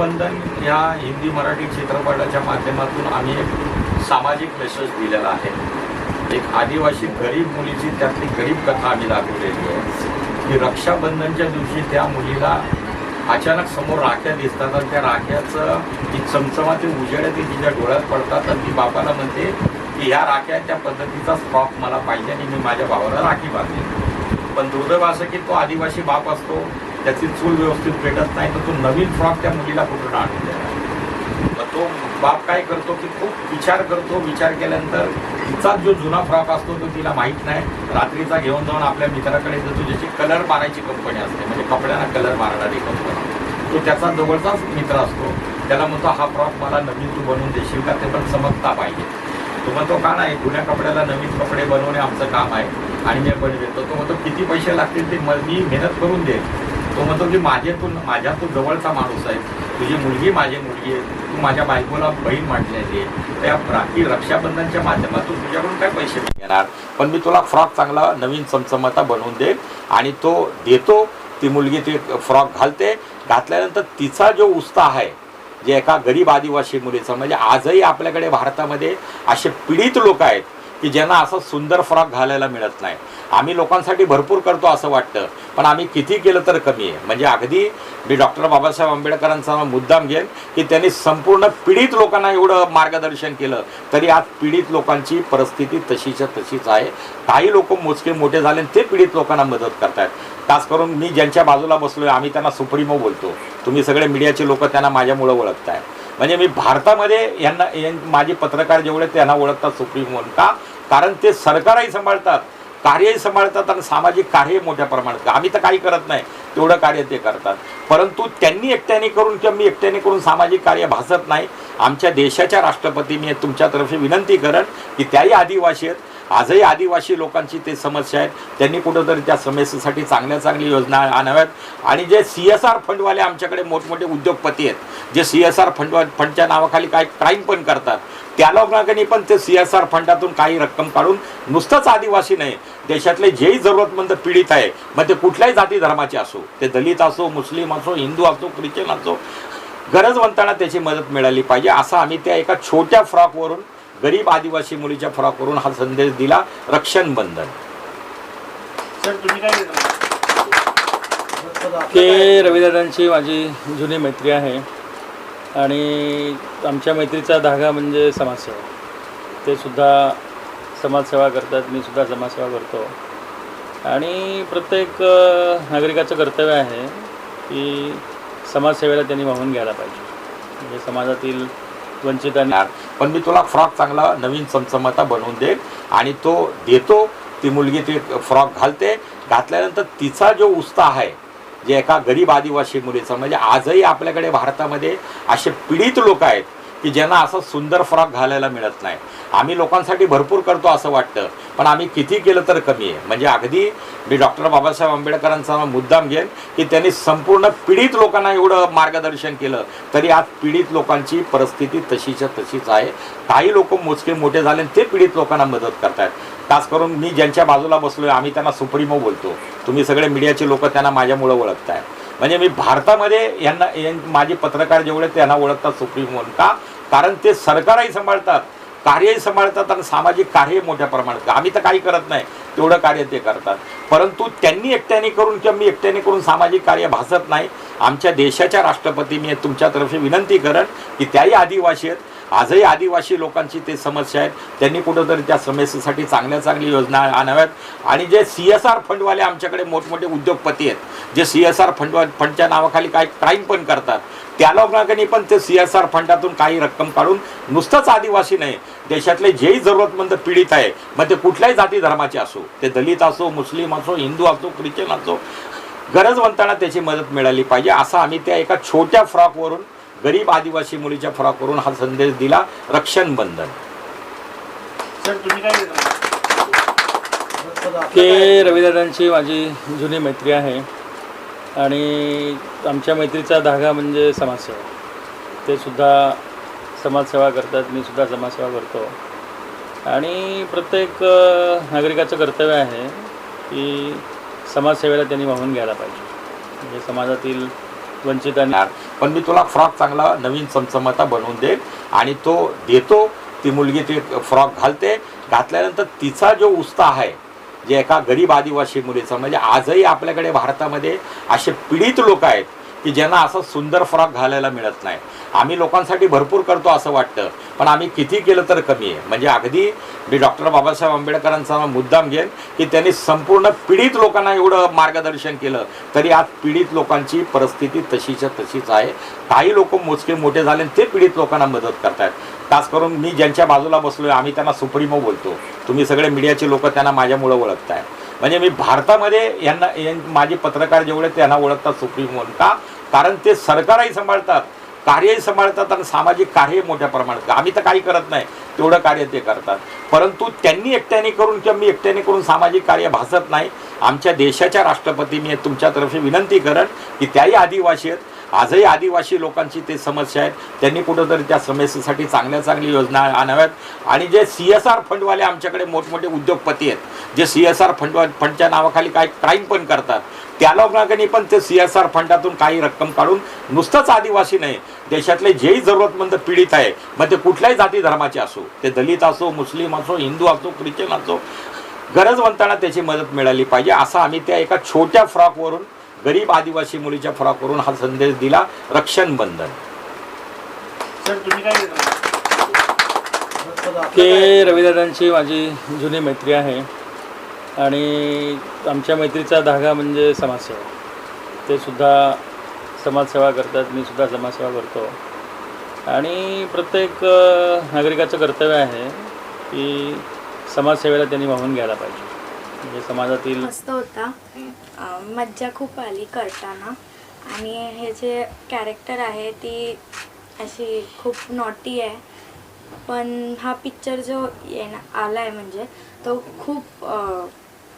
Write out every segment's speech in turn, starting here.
रक्षाबंधन या हिंदी मराठी चित्रपटाच्या माध्यमातून आम्ही एक सामाजिक मेसेज दिलेला आहे। एक आदिवासी गरीब मुलीची त्यातली गरीब कथा आम्ही दाखवलेली आहे की रक्षाबंधनच्या दिवशी त्या मुलीला अचानक समोर राख्या दिसतात आणि त्या राख्याचं जी चमचमाती उजेड ती तिच्या डोळ्यात पडतात आणि ती बापाला म्हणते की ह्या राख्या त्या पद्धतीचा फ्रॉक मला पाहिजे आणि मी माझ्या भावाला राखी बांधेन। पण दुर्दैव असं की तो आदिवासी बाप असतो, त्याची चूल व्यवस्थित भेटत नाही, तर तो नवीन फ्रॉक त्या मुलीला कुठून आणून देणार। मग तो बाप काय करतो की खूप विचार करतो, विचार केल्यानंतर तिचा जो जुना फ्रॉक असतो तो तिला माहीत नाही, रात्रीचा घेऊन जाऊन आपल्या मित्राकडे जातो, ज्याची कलर मारायची कंपनी असते, म्हणजे कपड्यांना कलर मारणारी कंपनी। तो त्याचा जवळचाच मित्र असतो, त्याला म्हणतो हा फ्रॉक मला नवीन तू बनवून देशील का, ते पण चमकता पाहिजे। तो म्हणतो का नाही, जुन्या कपड्याला नवीन कपडे बनवणे आमचं काम आहे आणि मी बनवेतो। तो म्हणतो किती पैसे लागतील ते मी मेहनत करून दे। तो म्हणतो की माझ्या तू जवळचा माणूस आहे, तुझी मुलगी माझी मुलगी आहे, तू माझ्या बायकोला बहीण म्हटलेली आहे, त्या राखी रक्षाबंधनच्या माध्यमातून तुझ्याकडून काय पैसे घेणार, पण मी तुला फ्रॉक चांगला नवीन चमचमाता बनवून दे। आणि तो देतो, ती मुलगी ती फ्रॉक घालते, घातल्यानंतर तिचा जो उत्साह आहे जे एका गरीब आदिवासी मुलीचा, म्हणजे आजही आपल्याकडे भारतामध्ये असे पीडित लोक आहेत की ज्यांना असं सुंदर फ्रॉक घालायला मिळत नाही। आम्ही लोकांसाठी भरपूर करतो असं वाटतं, पण आम्ही किती केलं तर कमी आहे। म्हणजे अगदी मी डॉक्टर बाबासाहेब आंबेडकरांचा मुद्दाम घेईन की त्यांनी संपूर्ण पीडित लोकांना एवढं मार्गदर्शन केलं, तरी आज पीडित लोकांची परिस्थिती तशीच्या तशीच आहे। काही लोक मोजके मोठे झाले ते पीडित लोकांना मदत करतात। खास करून मी ज्यांच्या बाजूला बसलोय आम्ही त्यांना सुप्रीमो बोलतो, तुम्ही सगळे मीडियाचे लोक त्यांना माझ्यामुळं ओळखताय। म्हणजे मी भारतामध्ये माझे पत्रकार जेवढे त्यांना ओळखतात सुप्रीमो का, कारण ते सरकारही सांभाळतात, कार्यही सांभाळतात आणि सामाजिक कार्य मोठ्या प्रमाणात, आम्ही तर काही करत नाही तेवढं कार्य ते करतात। परंतु त्यांनी एकट्याने करून किंवा मी एकट्याने करून सामाजिक कार्य भासत नाही। आमच्या देशाच्या राष्ट्रपती मी तुमच्यातर्फे विनंती करेन की त्याही आदिवासी आहेत, आजही आदिवासी लोकांची ते समस्या आहेत, त्यांनी कुठंतरी त्या समस्येसाठी चांगली योजना आणाव्यात। आणि जे CSR फंडवाले आमच्याकडे मोठमोठे उद्योगपती आहेत, जे CSR फंडच्या नावाखाली काय क्राईम पण करतात, त्या लोकांनी पण ते CSR फंडातून काही रक्कम काढून नुसतंच आदिवासी नाही, देशातले जेही जरूरतमंद पीडित आहे, मग ते कुठल्याही जाती धर्माचे असो, ते दलित असो, मुस्लिम असो, हिंदू असो, ख्रिश्चन असो, गरजवंतांना त्याची मदत मिळाली पाहिजे। असं आम्ही त्या एका छोट्या फ्रॉकवरून, गरीब आदिवासी मुलीच्या फ्रॉकवरून हा संदेश दिला, रक्षाबंधन। सर तुम्ही काय के रविदादांची माझी जुनी मैत्री आहे आणि आमच्या मैत्रीचा धागा म्हणजे समाजसेवा। ते सुद्धा समाजसेवा करतात, मी सुद्धा समाजसेवा करतो आणि प्रत्येक नागरिकाचं कर्तव्य आहे की समाजसेवेला त्यांनी वाहून घ्यायला पाहिजे। म्हणजे समाजातील वंचितांना, पण मी तुला फ्रॉक चांगला नवीन चमचमाता बनवून दे। आणि तो देतो, ती मुलगी ती फ्रॉक घालते, घातल्यानंतर तिचा जो उत्साह आहे जे एका गरीब आदिवासी मुलीचा, म्हणजे आजही आपल्याकडे भारतामध्ये असे पीडित लोक आहेत की ज्यांना असं सुंदर फ्रॉक घालायला मिळत नाही। आम्ही लोकांसाठी भरपूर करतो असं वाटतं, पण आम्ही किती केलं तर कमी आहे। म्हणजे अगदी मी डॉक्टर बाबासाहेब आंबेडकरांचा मुद्दाम घेईन की त्यांनी संपूर्ण पीडित लोकांना एवढं मार्गदर्शन केलं, तरी आज पीडित लोकांची परिस्थिती तशीच्या तशीच आहे। काही लोक मोजके मोठे झाले ते पीडित लोकांना मदत करतात। खास करून मी ज्यांच्या बाजूला बसलोय आम्ही त्यांना सुप्रीमो बोलतो, तुम्ही सगळे मीडियाचे लोक त्यांना माझ्यामुळं ओळखताय। म्हणजे मी भारतामध्ये माझे पत्रकार जेवढे त्यांना ओळखतात सुप्रीमो का, कारण ते सरकारही सांभाळतात, कार्यही सांभाळतात आणि सामाजिक कार्य मोठ्या प्रमाणात, आम्ही तर काही करत नाही तेवढं कार्य ते करतात। परंतु त्यांनी एकट्याने करून किंवा मी एकट्याने करून सामाजिक कार्य भासत नाही। आमच्या देशाच्या राष्ट्रपती मी तुमच्यातर्फे विनंती करेन की त्याही आदिवासी आहेत, आजही आदिवासी लोकांची ते समस्या आहेत, त्यांनी कुठंतरी त्या समस्येसाठी चांगली योजना आणाव्यात। आणि जे CSR फंडवाले आमच्याकडे मोठमोठे उद्योगपती आहेत, जे CSR फंडच्या नावाखाली काय क्राईम पण करतात, त्या लोकांनी पण ते CSR फंडातून काही रक्कम काढून नुसतंच आदिवासी नाही, देशातले जेही जरूरतमंद पीडित आहे, मग ते कुठल्याही जाती धर्माचे असो, ते दलित असो, मुस्लिम असो, हिंदू असो, ख्रिश्चन असो, गरजवंतांना त्याची मदत मिळाली पाहिजे। असं आम्ही त्या एका छोट्या फ्रॉकवरून, गरीब आदिवासी मुलीच्या फ्रॉकवरून हा संदेश दिला, रक्षाबंधन। सर तुम्ही काय के रविदादांची माझी जुनी मैत्री आहे आणि आमच्या मैत्रीचा धागा म्हणजे समाजसेवा। ते सुद्धा समाजसेवा करतात, मी सुद्धा समाजसेवा करतो आणि प्रत्येक नागरिकाचं कर्तव्य आहे की समाजसेवेला त्यांनी वाहून घ्यायला पाहिजे। म्हणजे समाजातील वंचित आणि पण मी तुला फ्रॉक चांगला नवीन चमचमाता बनवून देईल आणि तो देतो. ती मुलगी ती फ्रॉक घालते. घातल्यानंतर तिचा जो उत्साह आहे जे एका गरीब आदिवासी मुलीचा, म्हणजे आजही आपल्याकडे भारतामध्ये असे पीडित लोक आहेत की ज्यांना असं सुंदर फ्रॉक घालायला मिळत नाही. आम्ही लोकांसाठी भरपूर करतो असं वाटतं, पण आम्ही किती केलं तर कमी आहे. म्हणजे अगदी मी डॉक्टर बाबासाहेब आंबेडकरांचा मुद्दाम घेईन की त्यांनी संपूर्ण पीडित लोकांना एवढं मार्गदर्शन केलं, तरी आज पीडित लोकांची परिस्थिती तशीच्या तशीच आहे. काही लोक मोजके मोठे झाले ते पीडित लोकांना मदत करतात. खास करून मी ज्यांच्या बाजूला बसलो आहे, आम्ही त्यांना सुप्रीमो बोलतो. तुम्ही सगळे मीडियाचे लोक त्यांना माझ्यामुळं ओळखताय. म्हणजे मी भारतामध्ये माझे पत्रकार जेवढे त्यांना ओळखतात सुप्रीमो म्हणून. का? कारण ते सरकारही सांभाळतात, कार्यही सांभाळतात आणि सामाजिक कार्यही मोठ्या प्रमाणात. आम्ही तर काही करत नाही, तेवढं कार्य ते करतात. परंतु त्यांनी एकट्याने करून किंवा मी एकट्याने करून सामाजिक कार्य भासत नाही. आमच्या देशाच्या राष्ट्रपती मी तुमच्यातर्फे विनंती करेन की त्याही आदिवासी आहेत, आजही आदिवासी लोकांची ते समस्या आहेत, त्यांनी कुठंतरी त्या समस्येसाठी चांगली योजना आणाव्यात. आणि जे CSR फंडवाले आमच्याकडे मोठमोठे उद्योगपती आहेत, जे CSR फंडच्या नावाखाली काय क्राईम पण करतात, त्या लोकांनी पण ते CSR फंडातून काही रक्कम काढून नुसतंच आदिवासी नाही, देशातले जेही जरूरतमंद पीडित आहे, मग ते कुठल्याही जाती धर्माचे असो, ते दलित असो, मुस्लिम असो, हिंदू असो, ख्रिश्चन असो, गरजवंतांना त्याची मदत मिळाली पाहिजे. असं आम्ही त्या एका छोट्या फ्रॉकवरून, गरीब आदिवासी मुलीच्या फ्रॉकवरून हा संदेश दिला. रक्षण बंधन. सर तुम्ही काय देता? के रविदादांची माझी जुनी मैत्री आहे आणि आमच्या मैत्रीचा धागा म्हणजे समाजसेवा. ते सुद्धा समाजसेवा करतात, मी सुद्धा समाजसेवा करतो. आणि प्रत्येक नागरिकाचं कर्तव्य आहे की समाजसेवेला त्यांनी वाहून घ्यायला पाहिजे. म्हणजे समाजातील मस्त होता. मज्जा खूप आली करताना. आणि हे जे कॅरेक्टर आहे ती अशी खूप नॉटी आहे, पण हा पिक्चर जो आला आहे म्हणजे तो खूप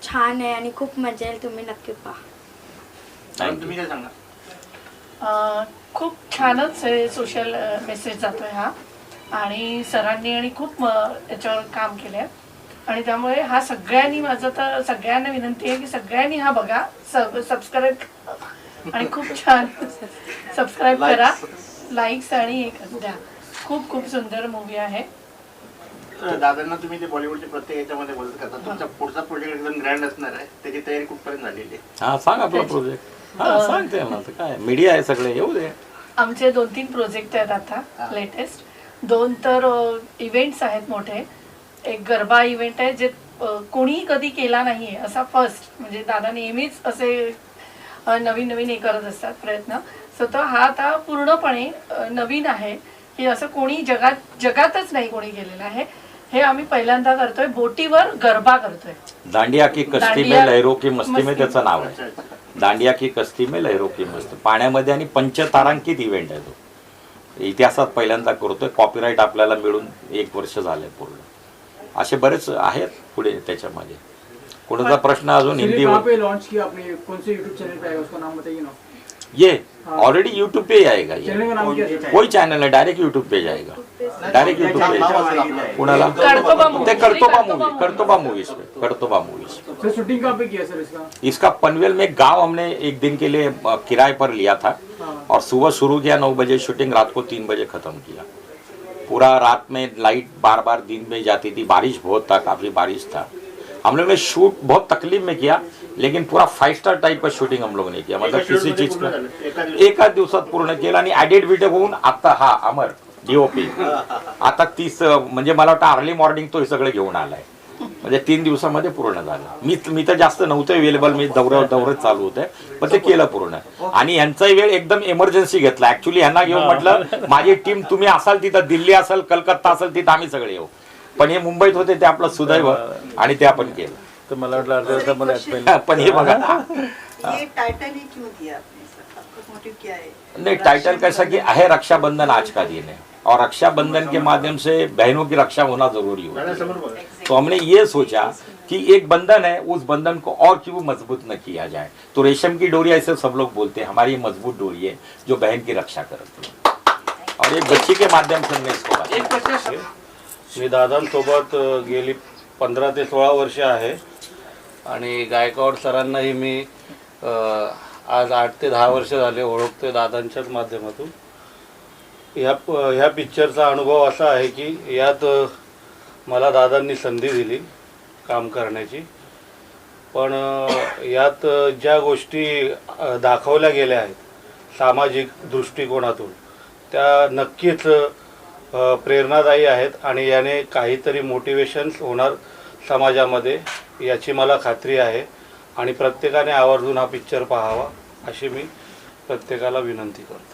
छान आहे आणि खूप मजा येईल. तुम्ही नक्की पहा. तुम्ही काय सांगा? खूप छानच सोशल मेसेज जातोय हा, आणि सरांनी आणि खूप याच्यावर काम केलं आहे. आणि त्यामुळे हा सगळ्यांनी, माझं तर सगळ्यांना विनंती आहे की सगळ्यांनी हा बघा, सबस्क्राईब आणि खूप छान सबस्क्राईब करा, लाईक्स आणि हे द्या. खूप खूप सुंदर मूवी आहे. दादांना तुम्ही ते बॉलिवूडच्या प्रत्येक याच्यामध्ये बोलत करता. तुमचा पुढचा प्रोजेक्ट एकदम ग्रँड असणार आहे, त्याची तयारी कुठपर्यंत झालेली आहे? हा सांग आपला प्रोजेक्ट. हा सांगते मला, काय मीडिया आहे सगळे, येऊ दे. आमचे 2-3 प्रोजेक्ट आहेत आता लेटेस्ट. 2 तर इव्हेंट्स आहेत मोठे. एक गरबा इव्हेंट आहे जे कोणीही कधी केला नाहीये असा फर्स्ट. म्हणजे दादा नेहमीच असे नवीन हे करत असतात प्रयत्न. सो तो हा आता पूर्णपणे नवीन आहे की असं कोणी जगातच नाही कोणी केलेलं आहे. हे आम्ही पहिल्यांदा करतोय. बोटीवर गरबा करतोय. दांडिया की कस्ती में लहरों की मस्ती में त्याचं नाव आहे. दांडिया की कस्ती में लहरों की मस्ती. पाण्यामध्ये आणि पंचतारांकित इव्हेंट आहे तो. इतिहासात पहिल्यांदा करतोय. कॉपीराईट आपल्याला मिळून 1 वर्ष झालंय पूर्ण. असे बरेच आहेत पुढे त्याच्यामध्ये. कोणाचा प्रश्न अजून हिंदीवर लॉन्च किया आपने? कौन से यूट्यूब चैनल पे आएगा उसका नाम बताइए ना. ये ऑलरेडी यूट्यूब पे ही आएगा. ये चैनल का नाम क्या है? कोई चॅनल है, डायरेक्ट यूट्यूब पे जाएगा. डायरेक्ट यूट्यूब पे. कुणाला? ते करतोबा मूवीज. सर शूटिंग कहाँ पे किया सर इसका? इसका पनवेल में गांव हमने 1 दिन के लिए किराए पर लिया था और सुबह शुरू किया 9 बजे शूटिंग, रात को 3 बजे खत्म किया. पूरा रात में लाइट बार दिन में जाती थी. बारिश बहुत था, काफी बारिश था. हम लोग ने शूट बहुत तकलीफ में किया, लेकिन पूरा 5 स्टार टाइप का शूटिंग हम लोगों ने किया. मतलब किसी चीज का एका दिवसात पूर्ण केलं. आणि एडिट व्हिडिओ होऊन आता हा अमर DOP आता 30 म्हणजे मला वाटतं अर्ली मॉर्निंग तो हे सगळं घेऊन आलाय. म्हणजे 3 दिवसामध्ये पूर्ण झालं. मी तर जास्त नव्हतं अवेलेबल, मी दौरे चालू होते, पण ते केलं पूर्ण. आणि यांचाही वेळ एकदम इमर्जन्सी घेतला. ऍक्च्युली यांना घेऊन म्हटलं माझी टीम तुम्ही असाल तिथं, दिल्ली असेल, कलकत्ता असेल तिथं आम्ही सगळे येऊ. पण हे मुंबईत होते, ते आपलं सुदैव आणि ते आपण केलं. तर मला वाटलं अर्ध्या तासामध्ये आठवेल. पण हे बघा ये टाइटल ही क्यों दिया आपने सर? आपका मोटिव क्या है? नहीं, टाइटल कैसा कि है रक्षाबंधन आज का दिन है और रक्षाबंधन के माध्यम से बहनों की रक्षा होना जरूरी होता है. तो हमने ये सोचा कि एक बंधन है, उस बंधन को और क्यों मजबूत न किया जाए. तो रेशम की डोरी ऐसे सब लोग बोलते हैं, हमारी मजबूत डोरी है जो बहन की रक्षा करती है. और एक बच्ची के माध्यम से हमने इसको बताया. मी दादांसोबत गेली 15 ते 16 वर्ष आहे आणि गायकवाड सरांनाही मी आज 8 ते 10 वर्ष झाले ओळखतोय दादांच्याच माध्यमातून. ह्या पिक्चरचा अनुभव असा आहे की यात मला दादांनी संधी दिली काम करण्याची, पण यात ज्या गोष्टी दाखवल्या गेल्या आहेत सामाजिक दृष्टिकोनातून त्या नक्कीच प्रेरणादायी आहेत आणि याने काहीतरी मोटिवेशन्स होणार समाजामध्ये याची मला खात्री आहे. आणि प्रत्येकाने आवर्जून हा पिक्चर पाहावा अशी मी प्रत्येकाला विनंती करतो.